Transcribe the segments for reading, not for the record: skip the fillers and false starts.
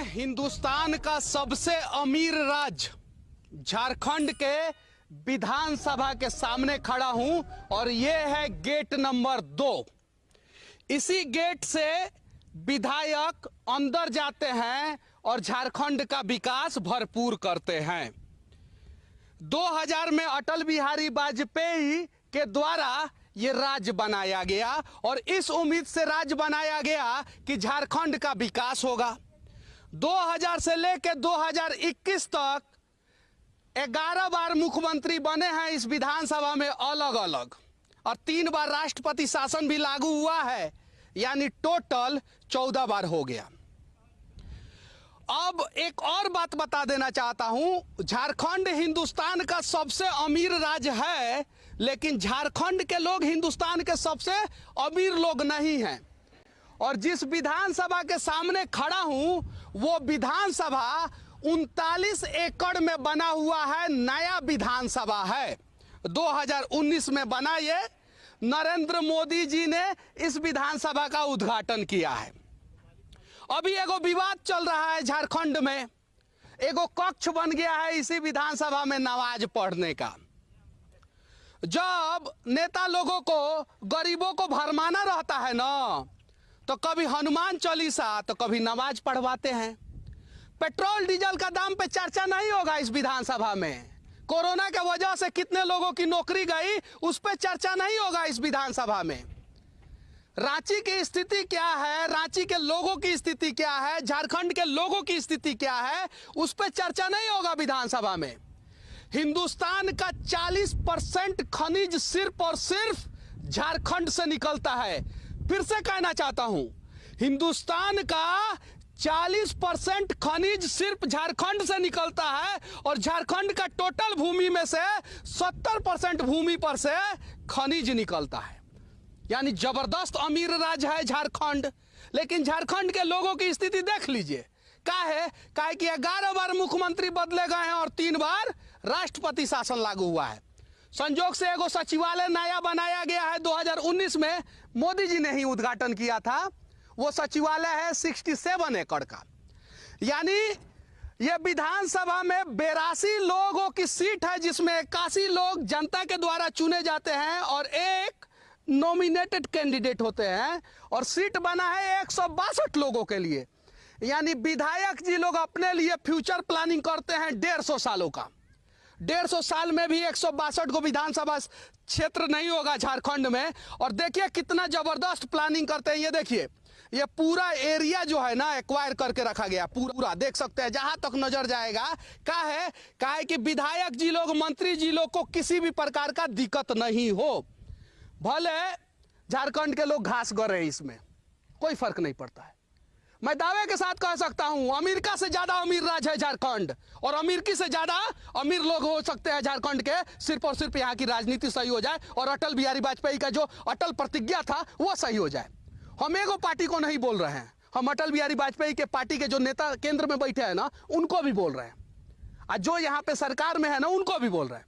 हिंदुस्तान का सबसे अमीर राज्य झारखंड के विधानसभा के सामने खड़ा हूं और यह है गेट नंबर 2। इसी गेट से विधायक अंदर जाते हैं और झारखंड का विकास भरपूर करते हैं। 2000 में अटल बिहारी वाजपेयी के द्वारा ये राज्य बनाया गया और इस उम्मीद से राज्य बनाया गया कि झारखंड का विकास होगा। 2000 से लेकर 2021 तक 11 बार मुख्यमंत्री बने हैं इस विधानसभा में अलग अलग, और 3 बार राष्ट्रपति शासन भी लागू हुआ है, यानी टोटल 14 बार हो गया। अब एक और बात बता देना चाहता हूं, झारखंड हिंदुस्तान का सबसे अमीर राज्य है, लेकिन झारखंड के लोग हिंदुस्तान के सबसे अमीर लोग नहीं हैं। और जिस विधानसभा के सामने खड़ा हूं वो विधानसभा 39 एकड़ में बना हुआ है, नया विधानसभा है। 2019 में बना, ये नरेंद्र मोदी जी ने इस विधानसभा का उद्घाटन किया है। अभी एगो विवाद चल रहा है झारखंड में, एगो कक्ष बन गया है इसी विधानसभा में नमाज पढ़ने का। जब नेता लोगों को, गरीबों को भरमाना रहता है ना, तो कभी हनुमान चालीसा तो कभी नमाज पढ़वाते हैं। पेट्रोल डीजल का दाम पे चर्चा नहीं होगा इस विधानसभा में। कोरोना के वजह से कितने लोगों की नौकरी गई, उस पर चर्चा नहीं होगा इस विधानसभा में। रांची की स्थिति क्या है, रांची के लोगों की स्थिति क्या है, झारखंड के लोगों की स्थिति क्या है, उस पर चर्चा नहीं होगा विधानसभा में। हिंदुस्तान का 40% खनिज सिर्फ और सिर्फ झारखंड से निकलता है। फिर से कहना चाहता हूं, हिंदुस्तान का 40% खनिज सिर्फ झारखंड से निकलता है और झारखंड का टोटल भूमि में से 70% भूमि पर से खनिज निकलता है, यानी जबरदस्त अमीर राज्य है झारखंड। लेकिन झारखंड के लोगों की स्थिति देख लीजिए, काहे कि 11 बार मुख्यमंत्री बदले गए हैं और 3 बार राष्ट्रपति शासन लागू हुआ है। संजोग से एगो सचिवालय नया बनाया गया है, 2019 में मोदी जी ने ही उद्घाटन किया था। वो सचिवालय है 67 एकड़ का, यानी ये विधानसभा में 82 लोगों की सीट है, जिसमें 81 लोग जनता के द्वारा चुने जाते हैं और एक नॉमिनेटेड कैंडिडेट होते हैं, और सीट बना है 162 लोगों के लिए। यानी विधायक जी लोग अपने लिए फ्यूचर प्लानिंग करते हैं 150 सालों का। 150 साल में भी 162 को विधानसभा क्षेत्र नहीं होगा झारखंड में। और देखिए कितना जबरदस्त प्लानिंग करते हैं। ये देखिए, ये पूरा एरिया जो है ना एक्वायर करके रखा गया, पूरा देख सकते हैं जहां तक नजर जाएगा। काहे कि विधायक जी लोग, मंत्री जी लोग को किसी भी प्रकार का दिक्कत नहीं हो। भले झारखंड के लोग घास गरे, इसमें कोई फर्क नहीं पड़ता है। मैं दावे के साथ कह सकता हूं, अमेरिका से ज्यादा अमीर राज्य है झारखंड, और अमेरिकी से ज्यादा अमीर लोग हो सकते हैं झारखंड के, सिर्फ और सिर्फ यहाँ की राजनीति सही हो जाए और अटल बिहारी वाजपेयी का जो अटल प्रतिज्ञा था वो सही हो जाए। हम एगो पार्टी को नहीं बोल रहे हैं, हम अटल बिहारी वाजपेयी के पार्टी के जो नेता केंद्र में बैठे हैं ना, उनको भी बोल रहे हैं, और जो यहाँ पे सरकार में है ना, उनको भी बोल रहे हैं।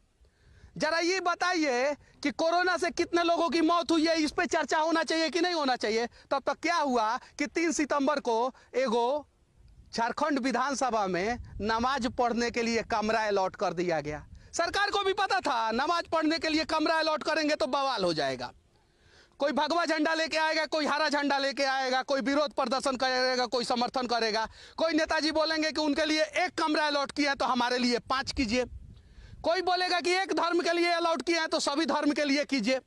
जरा ये बताइए कि कोरोना से कितने लोगों की मौत हुई है, इस पे चर्चा होना चाहिए कि नहीं होना चाहिए? तब तक क्या हुआ कि 3 सितंबर को एगो झारखंड विधानसभा में नमाज पढ़ने के लिए कमरा अलॉट कर दिया गया। सरकार को भी पता था नमाज पढ़ने के लिए कमरा अलॉट करेंगे तो बवाल हो जाएगा। कोई भगवा झंडा लेके आएगा, कोई हरा झंडा लेके आएगा, कोई विरोध प्रदर्शन करेगा, कोई समर्थन करेगा। कोई नेताजी बोलेंगे कि उनके लिए 1 कमरा अलॉट किया है तो हमारे लिए 5 कीजिए। कोई बोलेगा कि एक धर्म के लिए अलाउड किया है तो सभी धर्म के लिए कीजिए।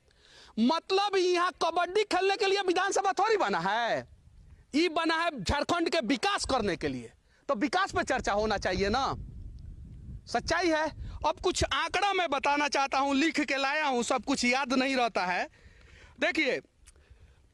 मतलब यहाँ कबड्डी खेलने के लिए विधानसभा थोड़ी बना है, ये बना है झारखंड के विकास करने के लिए। तो विकास पे चर्चा होना चाहिए ना, सच्चाई है। अब कुछ आंकड़ा मैं बताना चाहता हूं, लिख के लाया हूं, सब कुछ याद नहीं रहता है। देखिए,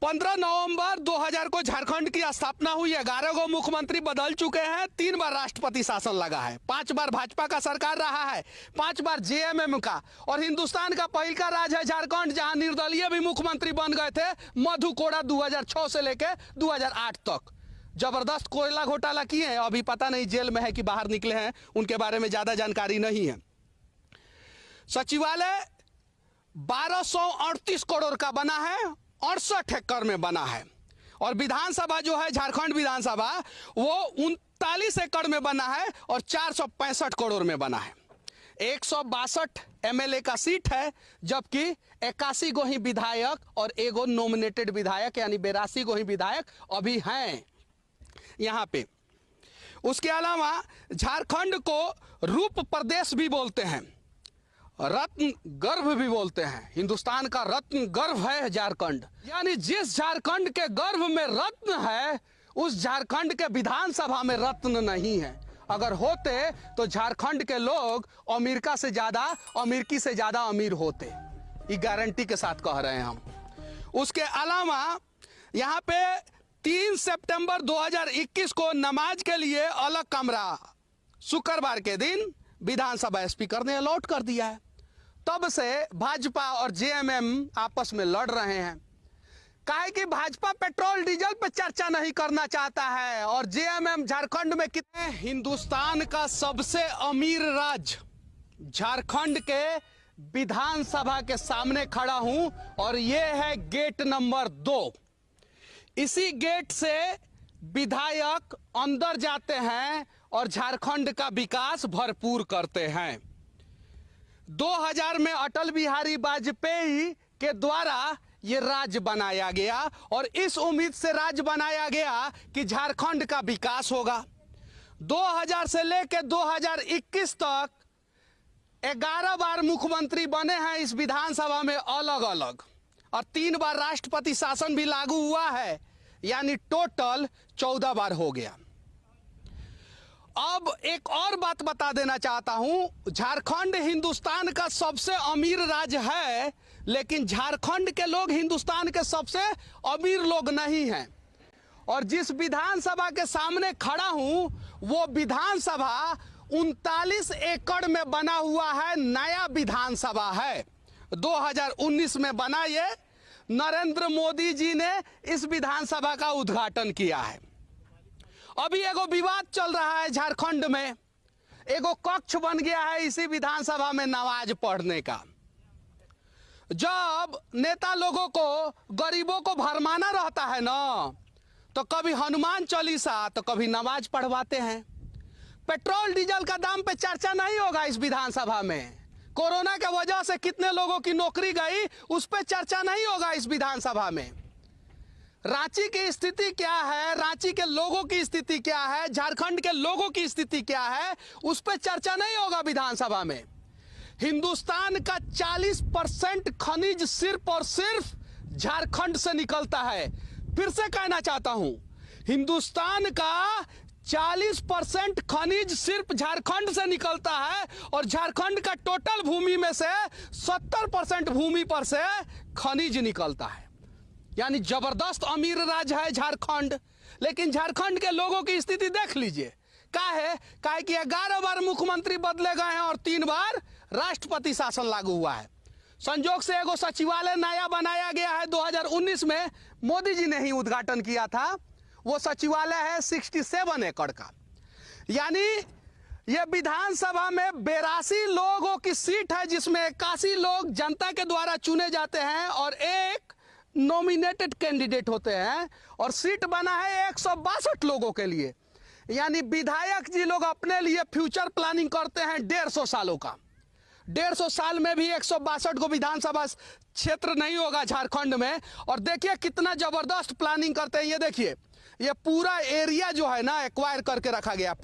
15 नवंबर 2000 को झारखंड की स्थापना हुई। 11 गो मुख्यमंत्री बदल चुके हैं, 3 बार राष्ट्रपति शासन लगा है, 5 बार भाजपा का सरकार रहा है, 5 बार जेएमएम का। और हिंदुस्तान का पहल का राज्य है झारखंड, जहां निर्दलीय भी मुख्यमंत्री बन गए थे। मधु कोड़ा 2006 से लेकर 2008 तक जबरदस्त कोयला घोटाला किए हैं। अभी पता नहीं जेल में है कि बाहर निकले हैं, उनके बारे में ज्यादा जानकारी नहीं है। सचिवालय 1238 करोड़ का बना है, 68 एकड़ में बना है। और विधानसभा जो है झारखंड विधानसभा वो 41 एकड़ में बना है और 465 करोड़ में बना है। 162 एमएलए का सीट है, जबकि 81 गो ही विधायक और एगो नॉमिनेटेड विधायक यानी 82 गो ही विधायक अभी हैं यहाँ पे। उसके अलावा झारखंड को रूप प्रदेश भी बोलते हैं, रत्न गर्भ भी बोलते हैं। हिंदुस्तान का रत्न गर्भ है झारखंड, यानी जिस झारखंड के गर्भ में रत्न है उस झारखंड के विधानसभा में रत्न नहीं है। अगर होते तो झारखंड के लोग अमेरिका से ज्यादा, अमेरिकी से ज्यादा अमीर होते, ये गारंटी के साथ कह रहे हैं हम। उसके अलावा यहाँ पे 3 सितंबर 2021 को नमाज के लिए अलग कमरा शुक्रवार के दिन विधानसभा स्पीकर ने अलॉट कर दिया है। तब से भाजपा और जेएमएम आपस में लड़ रहे हैं। काहे कि भाजपा पेट्रोल डीजल पे चर्चा नहीं करना चाहता है और जेएमएम झारखंड में कितने। हिंदुस्तान का सबसे अमीर राज्य झारखंड के विधानसभा के सामने खड़ा हूं और यह है गेट नंबर 2। इसी गेट से विधायक अंदर जाते हैं और झारखंड का विकास भरपूर करते हैं। 2000 में अटल बिहारी वाजपेयी के द्वारा ये राज्य बनाया गया और इस उम्मीद से राज्य बनाया गया कि झारखंड का विकास होगा। 2000 से लेकर 2021 तक 11 बार मुख्यमंत्री बने हैं इस विधानसभा में अलग अलग, और 3 बार राष्ट्रपति शासन भी लागू हुआ है, यानी टोटल 14 बार हो गया। अब एक और बात बता देना चाहता हूं, झारखंड हिंदुस्तान का सबसे अमीर राज्य है, लेकिन झारखंड के लोग हिंदुस्तान के सबसे अमीर लोग नहीं हैं। और जिस विधानसभा के सामने खड़ा हूं वो विधानसभा 39 एकड़ में बना हुआ है, नया विधानसभा है। 2019 में बना, ये नरेंद्र मोदी जी ने इस विधानसभा का उद्घाटन किया है। अभी एगो विवाद चल रहा है झारखंड में, एगो कक्ष बन गया है इसी विधानसभा में नमाज पढ़ने का। जब नेता लोगों को, गरीबों को भरमाना रहता है ना, तो कभी हनुमान चालीसा तो कभी नमाज पढ़वाते हैं। पेट्रोल डीजल का दाम पे चर्चा नहीं होगा इस विधानसभा में। कोरोना के वजह से कितने लोगों की नौकरी गई, उस पर चर्चा नहीं होगा इस विधानसभा में। रांची की स्थिति क्या है, रांची के लोगों की स्थिति क्या है, झारखंड के लोगों की स्थिति क्या है, उस पर चर्चा नहीं होगा विधानसभा में। हिंदुस्तान का 40% खनिज सिर्फ और सिर्फ झारखंड से निकलता है। फिर से कहना चाहता हूं, हिंदुस्तान का 40% खनिज सिर्फ झारखंड से निकलता है और झारखंड का टोटल भूमि में से 70% भूमि पर से खनिज निकलता है। यानी जबरदस्त अमीर राज्य है झारखंड। लेकिन झारखंड के लोगों की स्थिति देख लीजिए, काहे कि 11 बार मुख्यमंत्री बदले गए हैं और 3 बार राष्ट्रपति शासन लागू हुआ है। संजोग से एगो सचिवालय नया बनाया गया है 2019 में, मोदी जी ने ही उद्घाटन किया था। वो सचिवालय है 67 एकड़ का। यानी ये विधानसभा में 82 लोगों की सीट है, जिसमें 81 लोग जनता के द्वारा चुने जाते हैं और एक नॉमिनेटेड कैंडिडेट होते हैं, और सीट बना है 162 लोगों के लिए। यानी विधायक जी लोग अपने लिए फ्यूचर प्लानिंग करते हैं 150 सालों का। 150 साल में भी 162 को विधानसभा क्षेत्र नहीं होगा झारखंड में। और देखिए कितना जबरदस्त प्लानिंग करते हैं। ये देखिए, ये पूरा एरिया जो है ना एक्वायर करके रखा गया।